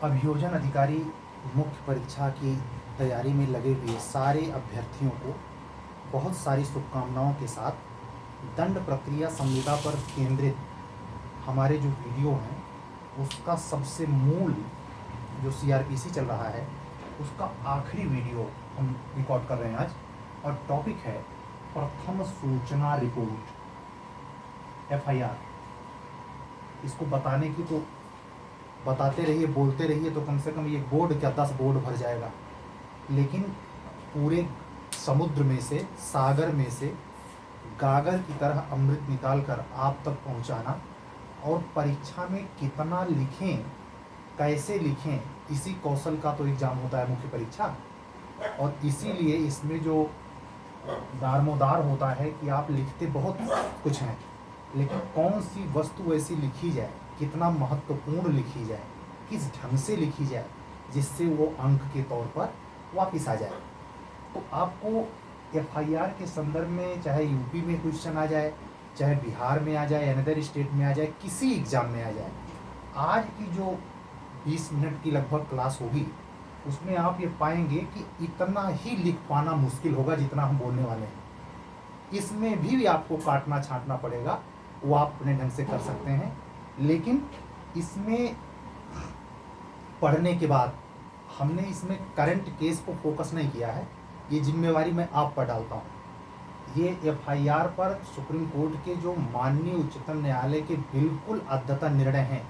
अभियोजन अधिकारी मुख्य परीक्षा की तैयारी में लगे हुए सारे अभ्यर्थियों को बहुत सारी शुभकामनाओं के साथ दंड प्रक्रिया संहिता पर केंद्रित हमारे जो वीडियो हैं उसका सबसे मूल जो सीआरपीसी चल रहा है उसका आखिरी वीडियो हम रिकॉर्ड कर रहे हैं आज। और टॉपिक है प्रथम सूचना रिपोर्ट एफआईआर। इसको बताने की तो बताते रहिए, बोलते रहिए, तो कम से कम ये बोर्ड क्या 10 बोर्ड भर जाएगा, लेकिन पूरे समुद्र में से, सागर में से गागर की तरह अमृत निकाल कर आप तक पहुंचाना और परीक्षा में कितना लिखें, कैसे लिखें, इसी कौशल का तो एग्जाम होता है मुख्य परीक्षा। और इसीलिए इसमें जो दारमोदार होता है कि आप लिखते बहुत कुछ हैं, लेकिन कौन सी वस्तु ऐसी लिखी जाए, कितना महत्वपूर्ण लिखी जाए, किस ढंग से लिखी जाए जिससे वो अंक के तौर पर वापस आ जाए। तो आपको एफआईआर के संदर्भ में चाहे यूपी में क्वेश्चन आ जाए, चाहे बिहार में आ जाए, अनदर स्टेट में आ जाए, किसी एग्जाम में आ जाए, आज की जो 20 मिनट की लगभग क्लास होगी उसमें आप ये पाएंगे कि इतना ही लिख पाना मुश्किल होगा जितना हम बोलने वाले हैं। इसमें भी आपको काटना छांटना पड़ेगा, वो आप अपने ढंग से कर सकते हैं, लेकिन इसमें पढ़ने के बाद हमने इसमें करंट केस को फोकस नहीं किया है। ये जिम्मेवारी मैं आप पर डालता हूँ। ये एफआईआर पर सुप्रीम कोर्ट के जो माननीय उच्चतम न्यायालय के बिल्कुल अद्यतन निर्णय हैं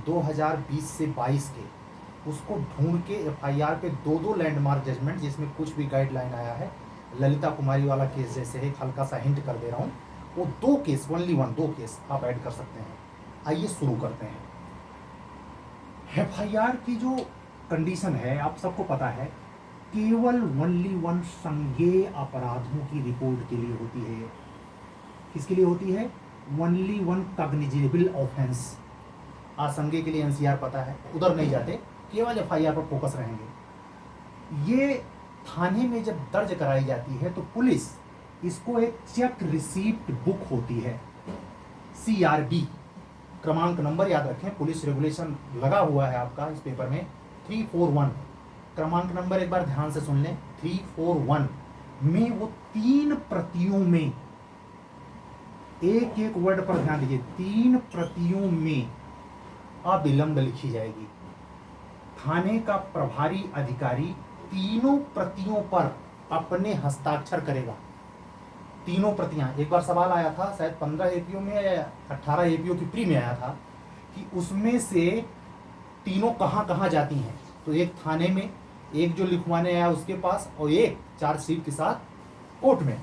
2020 से 22 के, उसको ढूंढ के एफआईआर पे दो लैंडमार्क जजमेंट, जिसमें कुछ भी गाइडलाइन आया है, ललिता कुमारी वाला केस जैसे एक हल्का सा हिंट कर दे रहा हूँ, वो 2 केस, ओनली 2 केस आप ऐड कर सकते हैं। आइए शुरू करते हैं। एफआईआर की जो कंडीशन है आप सबको पता है, केवल ओनली 1 संज्ञेय अपराधों की रिपोर्ट के लिए होती है। किसके लिए होती है? Only 1 cognizable offence. असंज्ञेय के लिए एनसीआर पता है, उधर नहीं जाते, केवल एफआईआर पर फोकस रहेंगे। ये थाने में जब दर्ज कराई जाती है तो पुलिस इसको एक चेक रिसीप्ट बुक होती है, सीआरबी, क्रमांक नंबर याद रखें, पुलिस रेगुलेशन लगा हुआ है आपका इस पेपर में 341, क्रमांक नंबर एक बार ध्यान से सुन लें, 341 में वो 3 प्रतियों में, एक एक वर्ड पर ध्यान दीजिए, 3 प्रतियों में अविलंब लिखी जाएगी। थाने का प्रभारी अधिकारी तीनों प्रतियों पर अपने हस्ताक्षर करेगा। तीनों प्रतियां, एक बार सवाल आया था शायद 15 एपीओ में या 18 एपीओ की प्री में आया था कि उसमें से तीनों कहां कहां जाती हैं। तो एक थाने में, एक जो लिखवाने आया उसके पास, और एक चार्जशीट के साथ कोर्ट में।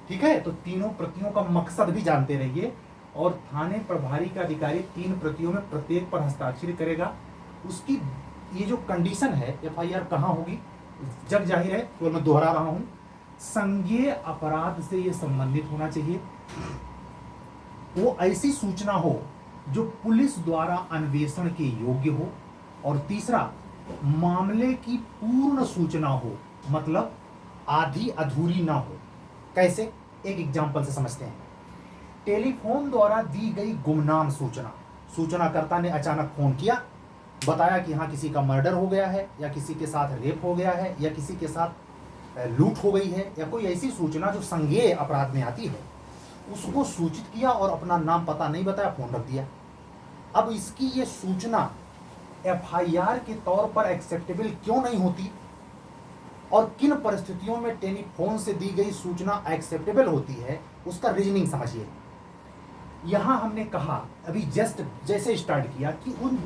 ठीक है, तो तीनों प्रतियों का मकसद भी जानते रहिए। और थाने प्रभारी का अधिकारी 3 प्रतियों में प्रत्येक पर हस्ताक्षर करेगा। उसकी ये जो कंडीशन है, एफआईआर कहां होगी, जग जाहिर है, तो मैं दोहरा रहा हूं, संज्ञेय अपराध से ये संबंधित होना चाहिए। वो ऐसी सूचना हो जो पुलिस द्वारा अन्वेषण के योग्य हो। और तीसरा, मामले की पूर्ण सूचना हो, मतलब आधी अधूरी ना हो। कैसे? एक एग्जांपल से समझते हैं। टेलीफोन द्वारा दी गई गुमनाम सूचना, सूचनाकर्ता ने अचानक फोन किया, बताया कि हाँ किसी का मर्डर हो गया है, या किसी के साथ रेप हो गया है, या किसी के साथ लूट हो गई है, या कोई ऐसी सूचना जो संज्ञेय अपराध में आती है, उसको सूचित किया और अपना नाम पता नहीं बताया, फोन रख दिया। अब इसकी ये सूचना एफआईआर के तौर पर एक्सेप्टेबल क्यों नहीं होती, और किन परिस्थितियों में टेलीफोन से दी गई सूचना एक्सेप्टेबल होती है, उसका रीजनिंग समझिए। यहां हमने कहा अभी जस्ट जैसे स्टार्ट किया कि उन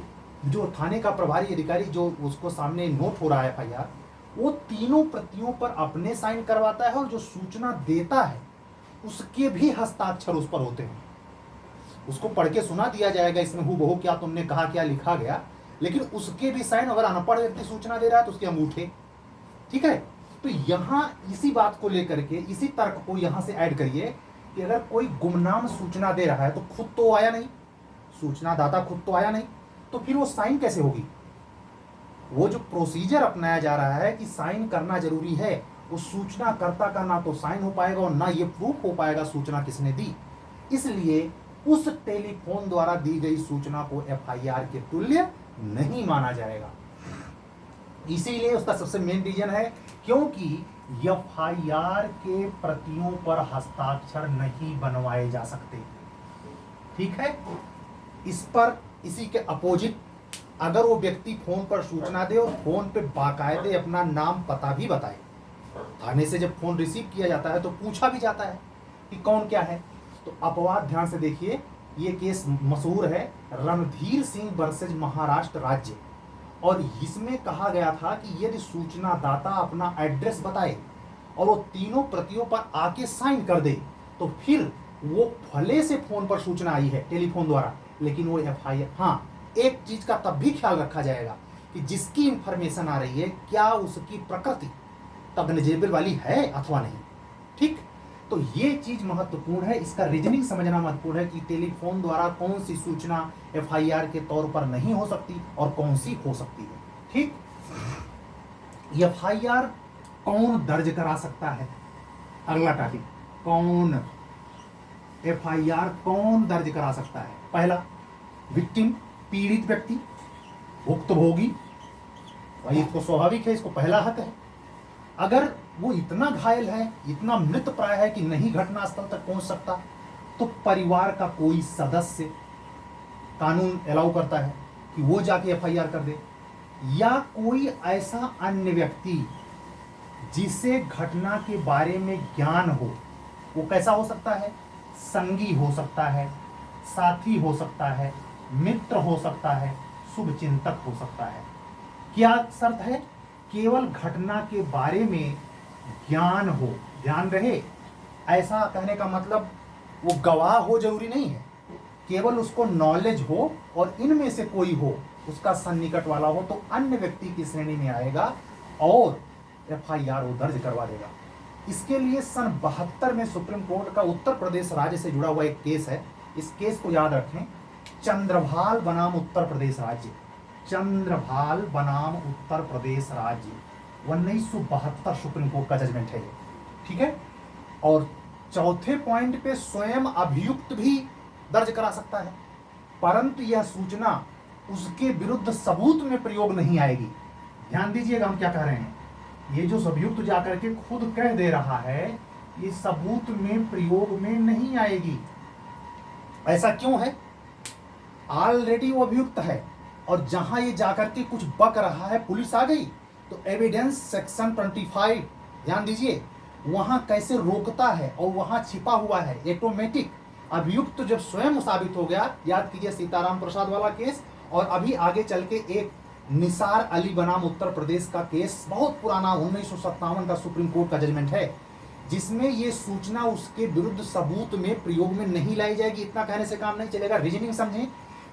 जो थाने का प्रभारी अधिकारी जो उसको सामने नोट हो रहा है एफआईआर, वो तीनों प्रतियों पर अपने साइन करवाता है, और जो सूचना देता है उसके भी हस्ताक्षर उस पर होते हैं। उसको पढ़ के सुना दिया जाएगा इसमें हूबहू क्या तुमने कहा, क्या लिखा गया, लेकिन उसके भी साइन, अगर अनपढ़ व्यक्ति सूचना दे रहा है तो उसके अंगूठे। ठीक है, तो यहां इसी बात को लेकर के, इसी तर्क को यहां से ऐड करिए कि अगर कोई गुमनाम सूचना दे रहा है तो खुद तो आया नहीं, सूचना दाता खुद तो आया नहीं, तो फिर वो साइन कैसे होगी? वो जो प्रोसीजर अपनाया जा रहा है कि साइन करना जरूरी है, वो सूचनाकर्ता का ना तो साइन हो पाएगा और ना ये प्रूफ हो पाएगा सूचना किसने दी। इसलिए उस टेलीफोन द्वारा दी गई सूचना को एफआईआर के तुल्य नहीं माना जाएगा। इसीलिए उसका सबसे मेन रीजन है क्योंकि एफआईआर के प्रतियों पर हस्ताक्षर नहीं बनवाए जा सकते। ठीक है, इस पर इसी के अपोजिट अगर वो व्यक्ति फोन पर सूचना दे और फोन पे बाकायदे अपना नाम पता भी बताए, थाने से जब फोन रिसीव किया जाता है तो पूछा भी जाता है कि कौन क्या है। तो अपवाद ध्यान से देखिए, ये केस मशहूर है रणधीर सिंह वर्सेज महाराष्ट्र राज्य, और इसमें कहा गया था कि यदि सूचना दाता अपना एड्रेस बताए और वो तीनों प्रतियों पर आके साइन कर दे तो फिर वो भले से फोन पर सूचना आई है टेलीफोन द्वारा, लेकिन वो एफआईआर, हाँ एक चीज का तब भी ख्याल रखा जाएगा कि जिसकी इंफॉर्मेशन आ रही है क्या उसकी प्रकृति कॉग्निजेबल वाली है अथवा नहीं। ठीक, तो ये चीज महत्वपूर्ण है, इसका रीजनिंग समझना महत्वपूर्ण है कि टेलीफोन द्वारा कौन सी सूचना एफआईआर के तौर पर नहीं हो सकती और कौन सी हो सकती है। ठीक, एफआईआर कौन दर्ज करा सकता है, अगला टॉपिक, कौन एफआईआर कौन दर्ज करा सकता है। पहला, विक्टिम, पीड़ित व्यक्ति, भुक्तभोगी, भाई इसको स्वाभाविक है, इसको पहला हक है। अगर वो इतना घायल है, इतना मृत प्राय है कि नहीं घटनास्थल तक पहुंच सकता, तो परिवार का कोई सदस्य, कानून अलाउ करता है कि वो जाके एफआईआर कर दे, या कोई ऐसा अन्य व्यक्ति जिसे घटना के बारे में ज्ञान हो। वो कैसा हो सकता है, संगी हो सकता है, साथी हो सकता है, मित्र हो सकता है, शुभचिंतक हो सकता है। क्या शर्त है, केवल घटना के बारे में ज्ञान हो, ध्यान रहे। ऐसा कहने का मतलब वो गवाह हो जरूरी नहीं है, केवल उसको नॉलेज हो और इनमें से कोई हो, उसका सन्निकट वाला हो, तो अन्य व्यक्ति की श्रेणी में आएगा और एफआईआर वो दर्ज करवा देगा। इसके लिए सन 72 में सुप्रीम कोर्ट का उत्तर प्रदेश राज्य से जुड़ा हुआ एक केस है। इस केस को याद रखें, चंद्रभाल बनाम उत्तर प्रदेश राज्य, चंद्रभाल बनाम उत्तर प्रदेश राज्य, 1972 सुप्रीम कोर्ट का जजमेंट है ये। ठीक है, और चौथे पॉइंट पे स्वयं अभियुक्त भी दर्ज करा सकता है, परंतु यह सूचना उसके विरुद्ध सबूत में प्रयोग नहीं आएगी। ध्यान दीजिएगा हम क्या कह रहे हैं, ये जो अभियुक्त जाकर के खुद कह दे रहा है ये सबूत में प्रयोग में नहीं आएगी। ऐसा क्यों है, ऑलरेडी वो अभियुक्त है और जहां ये जाकर के कुछ बक रहा है, पुलिस आ गई तो एविडेंस सेक्शन 25, ध्यान दीजिए, वहां कैसे रोकता है और वहां छिपा हुआ है ऑटोमेटिक। अभियुक्त जब स्वयं साबित हो गया, याद कीजिए सीताराम प्रसाद वाला केस, और अभी आगे चल के एक निसार अली बनाम उत्तर प्रदेश का केस, बहुत पुराना 1957 का सुप्रीम कोर्ट का जजमेंट है, जिसमें ये सूचना उसके विरुद्ध सबूत में प्रयोग में नहीं लाई जाएगी। इतना कहने से काम नहीं चलेगा, रीजनिंग समझें।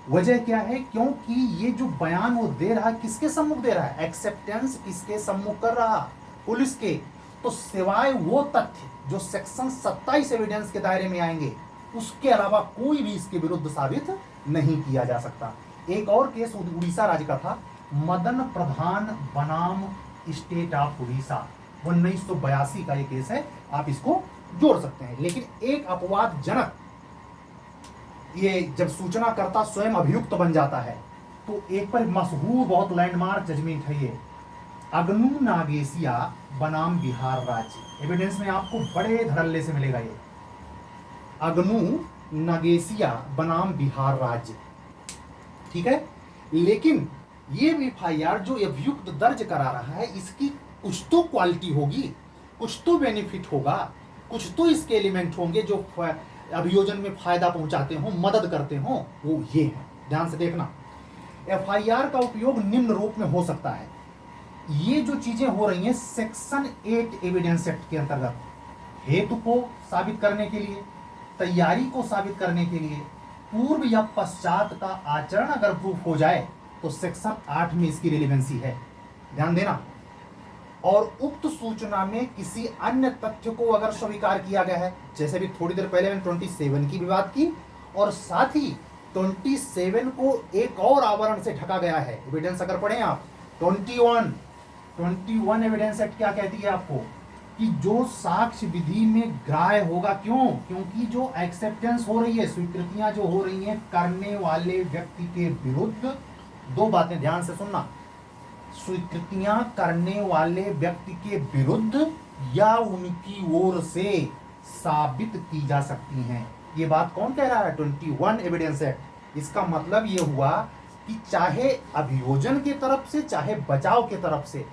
वजह क्या है, क्योंकि ये जो बयान वो दे रहा है किसके सम्मुख दे रहा है, एक्सेप्टेंस किसके सम्मुख कर रहा, पुलिस के। तो सिवाय वो तथ्य जो सेक्शन 27 एविडेंस के दायरे में आएंगे, उसके अलावा कोई भी इसके विरुद्ध साबित नहीं किया जा सकता। एक और केस उड़ीसा राज्य का था, मदन प्रधान बनाम स्टेट ऑफ उड़ीसा, 1982 का ये केस है, आप इसको जोड़ सकते हैं। लेकिन एक अपवादजनक, ये जब सूचनाकर्ता स्वयं अभियुक्त बन जाता है तो एक पर मशहूर बहुत लैंडमार्क जजमेंट है ये, अग्नू नागेसिया बनाम बिहार राज्य। एविडेंस में आपको बड़े धड़ल्ले से मिलेगा ये, अग्नू नागेसिया बनाम बिहार राज्य। ठीक है, लेकिन ये एफआईआर जो अभियुक्त दर्ज करा रहा है, इसकी कुछ तो क्वालिटी होगी, कुछ तो बेनिफिट होगा, कुछ तो इसके एलिमेंट होंगे जो अभियोजन में फायदा पहुंचाते हो, मदद करते हो, वो ये है। ध्यान से देखना, एफआईआर का उपयोग निम्न रूप में हो सकता है। ये जो चीजें हो रही हैं सेक्शन 8 एविडेंस एक्ट के अंतर्गत, हेतु को साबित करने के लिए, तैयारी को साबित करने के लिए, पूर्व या पश्चात का आचरण अगर प्रूफ हो जाए तो सेक्शन 8 में इसकी रिलेवेंसी है, ध्यान देना। और उक्त सूचना में किसी अन्य तथ्य को अगर स्वीकार किया गया है, जैसे भी थोड़ी देर पहले मैंने 27 की भी बात की, और साथ ही 27 को एक और आवरण से ढका गया है। एविडेंस अगर पढ़ें आप 21 एविडेंस एक्ट क्या कहती है आपको, कि जो साक्ष्य विधि में ग्राह्य होगा, क्यों, क्योंकि जो एक्सेप्टेंस हो रही है, स्वीकृतियां जो हो रही हैं करने वाले व्यक्ति के विरुद्ध दो बातें ध्यान से सुनना, स्वीकृतियां करने वाले व्यक्ति के विरुद्ध या उनकी ओर से साबित की जा सकती हैं। ये बात कौन कह रहा है? 21 एविडेंस एक्ट। इसका मतलब ये हुआ कि चाहे अभियोजन की तरफ से चाहे बचाव की तरफ से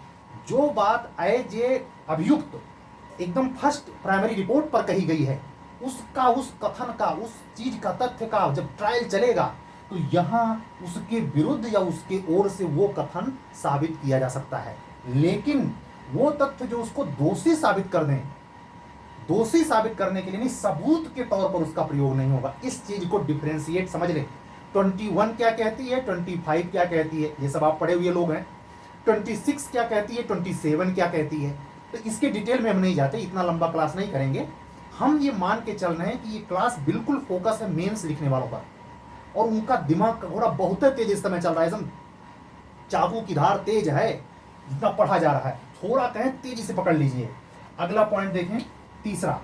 जो बात एज ए अभियुक्त एकदम फर्स्ट प्राइमरी रिपोर्ट पर कही गई है, उसका, उस कथन का, उस चीज का, तथ्य का जब ट्रायल चलेगा तो यहां उसके विरुद्ध या उसके ओर से वो कथन साबित किया जा सकता है। लेकिन वो तथ्य जो उसको दोषी साबित कर दें, दोषी साबित करने के लिए नहीं, सबूत के तौर पर उसका प्रयोग नहीं होगा। इस चीज को डिफरेंशिएट समझ लें। 21 क्या कहती है, 25 क्या कहती है, ये सब आप पढ़े हुए लोग हैं। 26 क्या कहती है, 27 क्या कहती है, तो इसके डिटेल में हम नहीं जाते, इतना लंबा क्लास नहीं करेंगे। हम ये मान के चल रहे हैं कि ये क्लास बिल्कुल फोकस है मेंस लिखने वालों पर, और उनका दिमाग का घोड़ा बहुत तेज इस समय चल रहा है, एकदम चाकू की धार तेज है, जितना पढ़ा जा रहा है, थोड़ा कहें तेजी से पकड़ लीजिए। अगला पॉइंट देखें, तीसरा,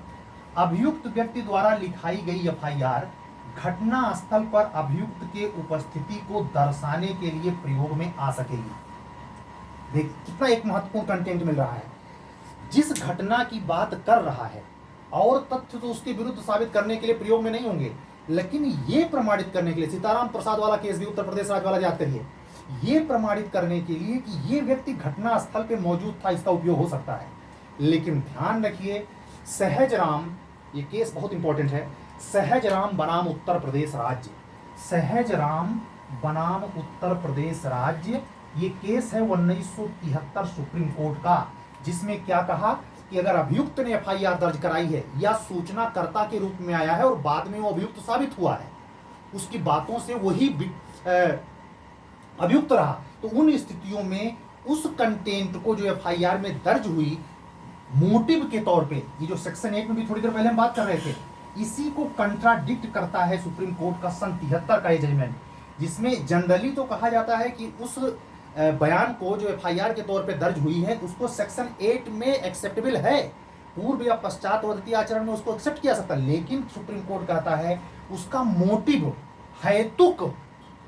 अभियुक्त व्यक्ति द्वारा लिखाई गई एफआईआर घटना स्थल पर अभियुक्त के उपस्थिति को दर्शाने के लिए प्रयोग में आ सकेगी। देख कितना एक महत्वपूर्ण कंटेंट मिल रहा है। जिस घटना की बात कर रहा है और तथ्य तो उसके विरुद्ध साबित करने के लिए प्रयोग में नहीं होंगे, लेकिन ये प्रमाणित करने के लिए, सीताराम प्रसाद वाला केस भी उत्तर प्रदेश राज्य वाला याद करिए, ये प्रमाणित करने के लिए कि ये व्यक्ति घटना स्थल पे मौजूद था, इसका उपयोग हो सकता है। लेकिन ध्यान रखिए, सहजराम, ये केस बहुत इंपॉर्टेंट है, सहजराम बनाम उत्तर प्रदेश राज्य, सहजराम बनाम उत्तर प्रदेश राज्य, ये केस है 1973 सुप्रीम कोर्ट का, जिसमें क्या कहा कि अगर अभियुक्त ने एफआईआर दर्ज कराई है या सूचनाकर्ता के रूप में आया है और बाद में वो अभियुक्त साबित हुआ है, उसकी बातों से वही अभियुक्त रहा, तो उन स्थितियों में उस कंटेंट को जो एफआईआर में दर्ज हुई मोटिव के तौर पे, ये जो सेक्शन 1 में भी थोड़ी देर पहले हम बात कर रहे थे, इसी को कंट्राडिक्ट करता है सुप्रीम कोर्ट का सन 73 का जजमेंट, जिसमें जनरली तो कहा जाता है कि उस बयान को जो एफआईआर के तौर पे दर्ज हुई है उसको सेक्शन 8 में एक्सेप्टेबल है, पूर्व या पश्चातवर्ती आचरण में उसको एक्सेप्ट किया सकता है। लेकिन सुप्रीम कोर्ट कहता है उसका मोटिव, हेतुक,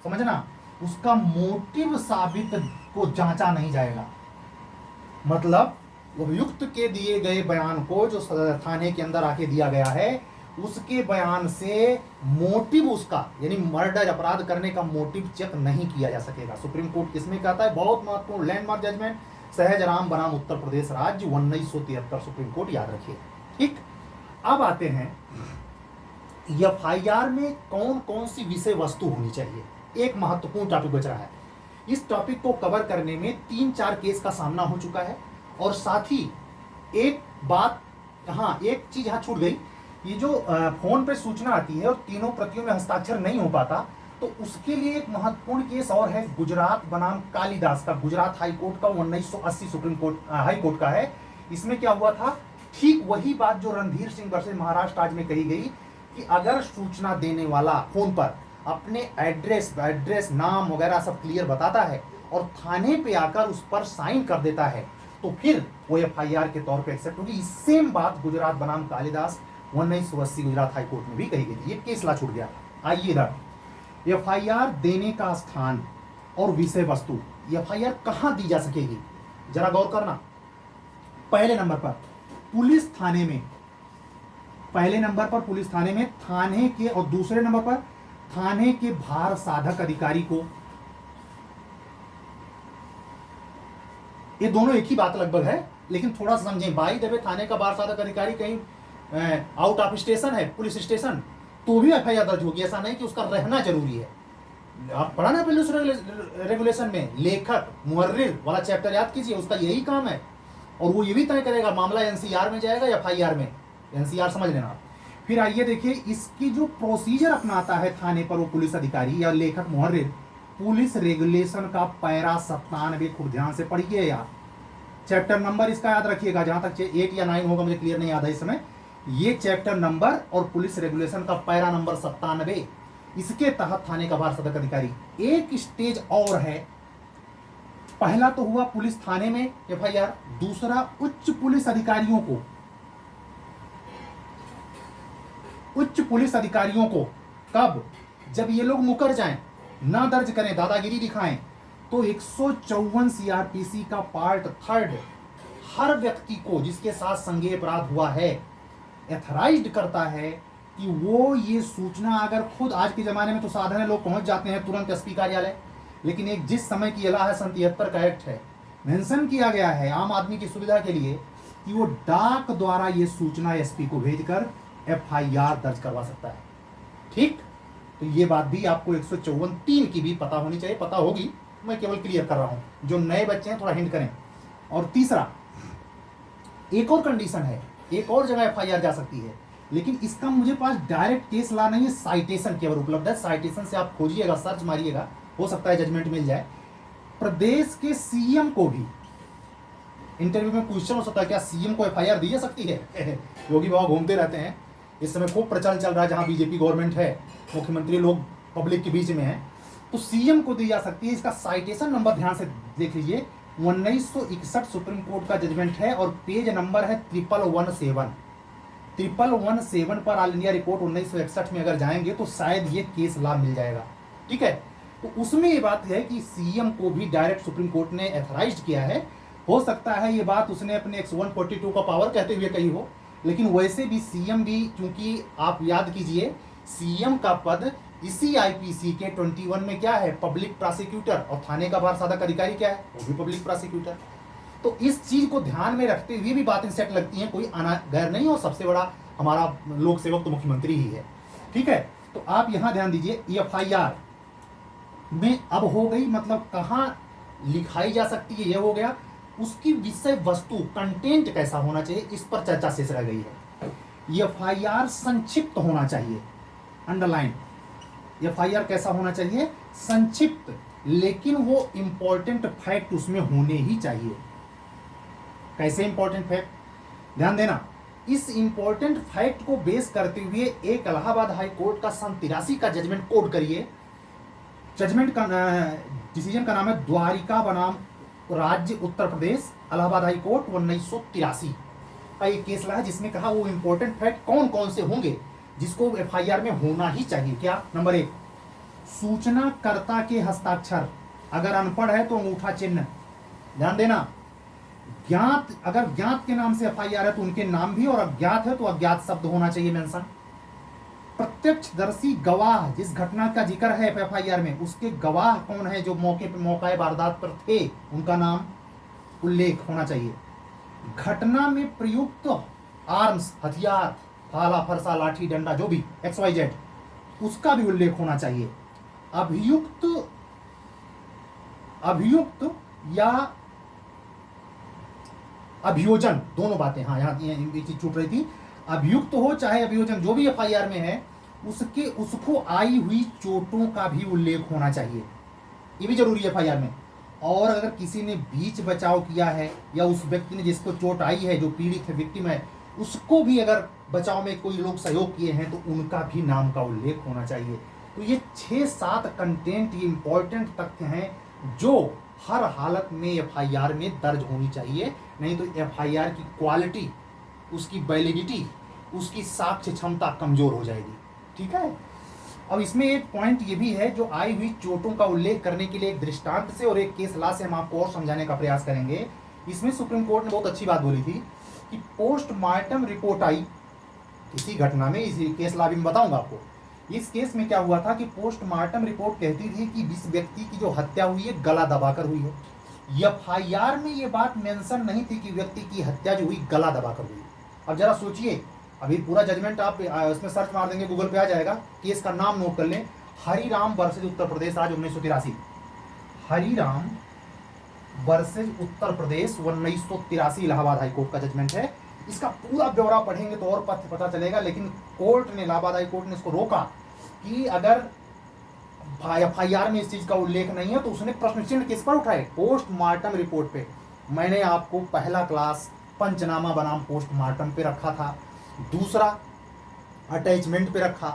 समझना, उसका मोटिव साबित को जांचा नहीं जाएगा। मतलब अभियुक्त के दिए गए बयान को जो थाने के अंदर आके दिया गया है, उसके बयान से मोटिव उसका, यानी मर्डर, अपराध करने का मोटिव चेक नहीं किया जा सकेगा। सुप्रीम कोर्ट किसमें कहता है? बहुत महत्वपूर्ण लैंडमार्क जजमेंट, सहजराम बनाम उत्तर प्रदेश राज्य 1973 सुप्रीम कोर्ट, याद रखिए। ठीक, अब आते हैं एफआईआर में कौन कौन सी विषय वस्तु होनी चाहिए। एक महत्वपूर्ण टॉपिक बच रहा है। इस टॉपिक को कवर करने में 3-4 केस का सामना हो चुका है, और साथ ही एक बात, हाँ एक चीज यहां छूट गई, ये जो फोन पे सूचना आती है और तीनों प्रतियों में हस्ताक्षर नहीं हो पाता, तो उसके लिए एक महत्वपूर्ण केस और है, गुजरात बनाम कालिदास का, गुजरात हाई कोर्ट का 1980 सुप्रीम कोर्ट हाई कोर्ट का है। इसमें क्या हुआ था, ठीक वही बात जो रणधीर सिंह वर्सेस महाराष्ट्र आज में कही गई कि अगर सूचना देने वाला फोन पर अपने एड्रेस नाम वगैरह सब क्लियर बताता है और थाने पे आकर उस पर साइन कर देता है, तो फिर वो एफआईआर के तौर पे एक्सेप्ट होगी। सेम बात गुजरात बनाम कालिदास 1980 गुजरात हाई कोर्ट में भी कही गई थी। ये केस ला छूट गया। आइए इधर, एफआईआर देने का स्थान और विषय वस्तु, एफआईआर कहां दी जा सकेगी, जरा गौर करना। पहले नंबर पर पुलिस थाने में, पहले नंबर पर पुलिस थाने में, थाने के, और दूसरे नंबर पर थाने के भार साधक अधिकारी को। ये दोनों एक ही बात लगभग है, लेकिन थोड़ा सा समझें। बाई द वे, थाने का भार साधक अधिकारी कहीं आउट ऑफ स्टेशन है, पुलिस स्टेशन, तो भी एफआईआर दर्ज होगी। ऐसा नहीं कि उसका रहना जरूरी है। आप पढ़ा ना पुलिस रेगुलेशन में, लेखक मुहर्रिर वाला चैप्टर याद कीजिए, उसका यही काम है। और वो ये भी तय करेगा मामला एनसीआर में जाएगा या एफआईआर में, एनसीआर समझ लेना। फिर आइए देखिए, इसकी जो प्रोसीजर अपनाता है थाने पर वो पुलिस अधिकारी या लेखक मुहर्रिर, पुलिस रेगुलेशन का पैरा 97, खूब ध्यान से पढ़िए यार, चैप्टर नंबर इसका याद रखिएगा। जहां तक 8 या 9 होगा मुझे क्लियर नहीं याद है इस समय। ये चैप्टर नंबर और पुलिस रेगुलेशन का पैरा नंबर 97, इसके तहत थाने का भार साधक अधिकारी। एक स्टेज और है, पहला तो हुआ पुलिस थाने में एफआईआर, दूसरा उच्च पुलिस अधिकारियों को, उच्च पुलिस अधिकारियों को कब, जब ये लोग मुकर जाएं, ना दर्ज करें, दादागिरी दिखाएं, तो 154 सीआरपीसी का पार्ट 3 हर व्यक्ति को जिसके साथ संज्ञेय अपराध हुआ है एथराइज्ड करता है कि वो ये सूचना, अगर खुद आज के जमाने में तो साधन है, लोग पहुंच जाते हैं तुरंत एसपी कार्यालय, लेकिन एक जिस समय की इलाहा सन 73 का एक्ट है, मेंशन किया गया है आम आदमी की सुविधा के लिए कि वो डाक द्वारा ये सूचना एसपी को भेजकर एफआईआर दर्ज करवा सकता है। ठीक, तो ये बात भी आपको 154(3) की भी पता होनी चाहिए, पता होगी, मैं केवल क्लियर कर रहा हूं, जो नए बच्चे हैं थोड़ा हिंट करें। और तीसरा, एक और कंडीशन है, एक और जगह एफआईआर जा सकती है, लेकिन इसका मुझे पास डायरेक्ट केस ला नहीं है, साइटेशन केवल उपलब्ध है। साइटेशन से आप खोजिएगा, सर्च मारिएगा, हो सकता है जजमेंट मिल जाए। प्रदेश के सीएम को भी इंटरव्यू में क्वेश्चन हो सकता है, क्या सीएम को एफआईआर दी जा सकती है? योगी बाबा घूमते रहते हैं, इस समय खूब प्रचलन चल रहा है, जहां बीजेपी गवर्नमेंट है, मुख्यमंत्री लोग पब्लिक के बीच में है, तो सीएम को दी जा सकती है। इसका साइटेशन नंबर ध्यान से देख लीजिए, 1961 सुप्रीम कोर्ट का जजमेंट है और पेज नंबर है 1117 पर ऑल इंडिया रिपोर्ट 1961 में अगर जाएंगे तो शायद ये केस लाभ मिल जाएगा। ठीक है, तो उसमें ये बात है कि सीएम को भी डायरेक्ट सुप्रीम कोर्ट ने एथराइज्ड किया है। हो सकता है ये बात उसने अपने 142 का पावर कहते हुए कही हो, लेकिन वैसे भी सीएम भी, क्योंकि आप याद कीजिए सीएम का पद इसी आईपीसी के 21 में क्या है, पब्लिक प्रोसिक्यूटर, और थाने का बार साधक अधिकारी क्या है, वो भी पब्लिक प्रोसिक्यूटर। तो इस चीज को ध्यान में रखते हुए भी बातें सेट लगती हैं, कोई आना गैर नहीं, और सबसे बड़ा हमारा लोक सेवक तो मुख्यमंत्री ही है। ठीक है, तो आप यहां ध्यान दीजिए, एफआईआर में अब हो गई, मतलब कहां लिखाई जा सकती है, यह हो गया। उसकी विषय वस्तु, कंटेंट कैसा होना चाहिए, इस पर चर्चा शेष रह गई है। एफआईआर संक्षिप्त होना चाहिए, अंडरलाइन, एफआईआर कैसा होना चाहिए, संक्षिप्त, लेकिन वो इंपॉर्टेंट फैक्ट उसमें होने ही चाहिए। कैसे इंपॉर्टेंट फैक्ट, ध्यान देना, इस इंपॉर्टेंट फैक्ट को बेस करते हुए एक इलाहाबाद हाई कोर्ट का सन 83 का जजमेंट कोट करिए। जजमेंट का डिसीजन का नाम है द्वारिका बनाम राज्य उत्तर प्रदेश, इलाहाबाद हाई कोर्ट 1983 का एक केस रहा है, जिसमें कहा वो इंपॉर्टेंट फैक्ट कौन कौन से होंगे जिसको एफआईआर में होना ही चाहिए। क्या, नंबर 1, सूचनाकर्ता के हस्ताक्षर, अगर अनपढ़ है तो अंगूठा चिन्ह, ध्यान देना। ज्ञात, अगर ज्ञात के नाम से एफआईआर है तो उनके नाम भी, और अज्ञात है तो अज्ञात शब्द होना चाहिए मेंशन। प्रत्यक्षदर्शी गवाह, जिस घटना का जिक्र है एफआईआर में, उसके गवाह कौन है जो मौके पर, मौका वारदात पर थे, उनका नाम उल्लेख होना चाहिए। घटना में प्रयुक्त आर्म्स, हथियार, भाला, फरसा, लाठी, डंडा, जो भी XYZ, उसका भी उल्लेख होना चाहिए। अभियुक्त या अभियोजन, दोनों बातें, हाँ यहाँ ये चीज छूट रही थी, अभियुक्त हो चाहे अभियोजन, जो भी एफआईआर में है, उसको आई हुई चोटों का भी उल्लेख होना चाहिए, ये भी जरूरी है एफआईआर में। और अगर किसी ने बीच बचाव किया है, या उस व्यक्ति ने जिसको चोट आई है, जो पीड़ित है, विक्टिम है, उसको भी अगर बचाव में कोई लोग सहयोग किए हैं तो उनका भी नाम का उल्लेख होना चाहिए। तो ये 6-7 कंटेंट, ये इंपॉर्टेंट तथ्य हैं जो हर हालत में एफआईआर में दर्ज होनी चाहिए, नहीं तो एफआईआर की क्वालिटी, उसकी वैलिडिटी, उसकी साक्ष्य क्षमता कमजोर हो जाएगी। ठीक है, अब इसमें एक पॉइंट ये भी है, जो आई हुई चोटों का उल्लेख करने के लिए एक दृष्टांत से और एक केस ला से हम आपको और समझाने का प्रयास करेंगे। इसमें सुप्रीम कोर्ट ने बहुत अच्छी बात बोली थी कि पोस्टमार्टम रिपोर्ट आई किसी घटना में, इसी केस ला भी मैं बताऊंगा आपको। इस केस में क्या हुआ था कि पोस्टमार्टम रिपोर्ट कहती थी कि इस व्यक्ति की जो हत्या हुई है गला दबाकर हुई है। एफआईआर में ये बात मेंशन नहीं थी कि व्यक्ति की हत्या जो हुई गला दबाकर हुई। अब जरा सोचिए, अभी पूरा जजमेंट आप इसमें सर्च मार देंगे, गूगल पे आ जाएगा, केस का नाम नोट कर लें, हरिराम वर्सेज उत्तर प्रदेश, आज 1983, हरिराम वर्सेज उत्तर प्रदेश 1983 इलाहाबाद हाईकोर्ट का जजमेंट है। इसका पूरा ब्यौरा पढ़ेंगे तो और पता चलेगा, लेकिन कोर्ट ने, इलाहाबाद हाई कोर्ट ने इसको रोका कि अगर एफआईआर में इस चीज का उल्लेख नहीं है तो उसने प्रश्न चिन्ह किस पर उठाए, पोस्टमार्टम रिपोर्ट पे। मैंने आपको पहला क्लास पंचनामा बनाम पोस्टमार्टम पे रखा था, दूसरा अटैचमेंट पे रखा,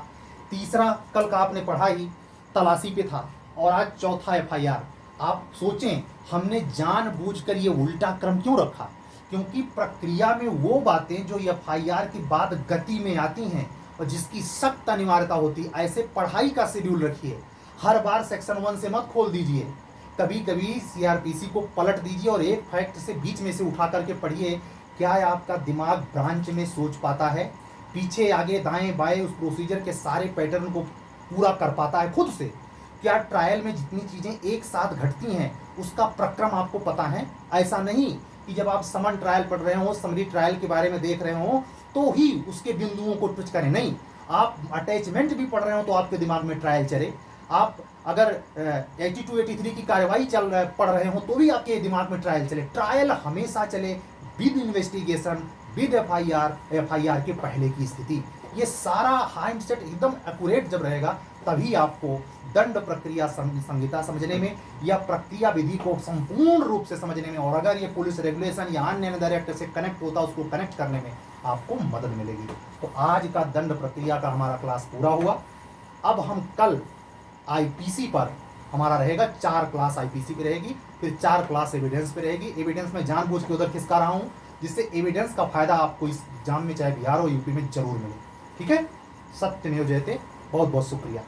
तीसरा कल का आपने पढ़ा ही तलाशी पे था, और आज चौथा एफआईआर। आप सोचें हमने जानबूझकर ये उल्टा क्रम क्यों रखा, क्योंकि प्रक्रिया में वो बातें जो एफआईआर के बाद गति में आती हैं और जिसकी सख्त अनिवार्यता होती है, ऐसे पढ़ाई का शेड्यूल रखिए, हर बार सेक्शन 1 से मत खोल दीजिए, कभी कभी सीआरपीसी को पलट दीजिए और एक फैक्ट से बीच में से उठा करके पढ़िए। क्या आपका दिमाग ब्रांच में सोच पाता है, पीछे आगे दाएं बाएं उस प्रोसीजर के सारे पैटर्न को पूरा कर पाता है खुद से? क्या ट्रायल में जितनी चीजें एक साथ घटती हैं उसका प्रक्रम आपको पता है? ऐसा नहीं कि जब आप समन ट्रायल पढ़ रहे हो, समरी ट्रायल के बारे में देख रहे हो तो ही उसके बिंदुओं को टच करें। नहीं, आप अटैचमेंट भी पढ़ रहे हो तो आपके दिमाग में ट्रायल चले। आप अगर 82-83 की कार्रवाई पढ़ रहे हो तो भी आपके दिमाग में ट्रायल चले। ट्रायल हमेशा चले विद इन्वेस्टिगेशन, विद एफआईआर के पहले की स्थिति। ये सारा माइंडसेट एकदम एक्यूरेट जब रहेगा तभी आपको दंड प्रक्रिया संहिता समझने में या प्रक्रिया विधि को संपूर्ण रूप से समझने में, और अगर ये पुलिस रेगुलेशन या अन्य डायरेक्ट से कनेक्ट होता उसको कनेक्ट करने में आपको मदद मिलेगी। तो आज का दंड प्रक्रिया का हमारा क्लास पूरा हुआ। अब हम कल आईपीसी पर हमारा रहेगा 4 क्लास आईपीसी पे रहेगी, फिर 4 क्लास एविडेंस पे रहेगी। एविडेंस में जानबूझ के उधर खिसका रहा हूँ जिससे एविडेंस का फायदा आपको इस एग्जाम में चाहे बिहार हो यूपी में जरूर मिले। ठीक है, सत्यमेव जयते। बहुत बहुत शुक्रिया।